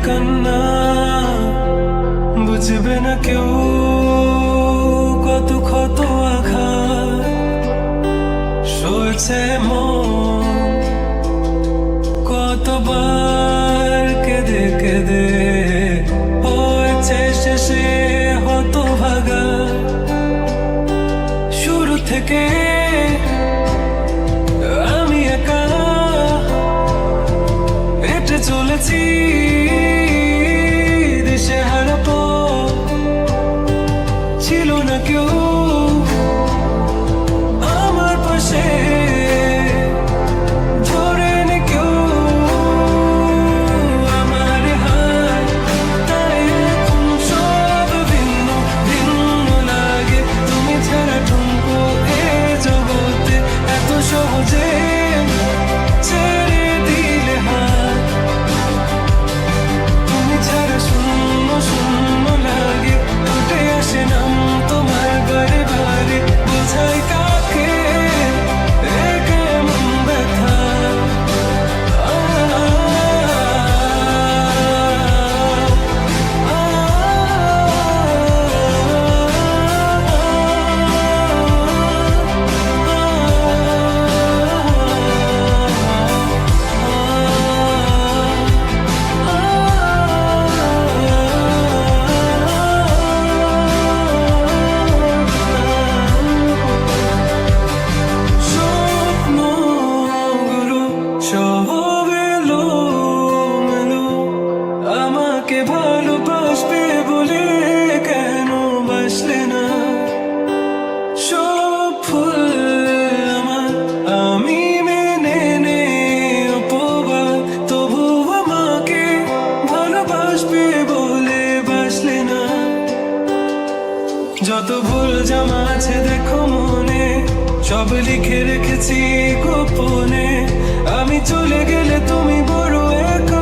কান্না বুঝবে না কেউ, কত ক্ষত আঘাত সইছে মন, কতবার কেঁদে কেঁদে হয়েছে শেষে হতভাগা। শুরু থেকে আমি একা হেঁটে চলেছি দেশে হারাবো, ছিল না কেউ আমার পাশে, ধরে নে কেউ আমার হাত, তাই এখন সব ভিন্ন ভিন্ন লাগে। তুমি ছাড়া ঠুমকো এ জগতে এত সহজে ছেড়ে দিলে হাত, তুমি ছাড়া শূন্য শূন্য লাগে, উঠে আসে নাম তোমার বারে বারে, বোঝাই কাকে এ কেমন ব্যথা। স্বপ্নগুলো সব এলোমেলো, আমাকে ভালোবাসবে বলে কেন বাসলে না? সব ভুল আমার, আমি মেনে নে অপবাদ, তবু আমাকে ভালোবাসবে বলে বাসলে না। যত ভুল জামা আছে দেখো মনে, সব লিখে রেখেছি গোপনে, আমি চলে গেলে তুমি বড় একা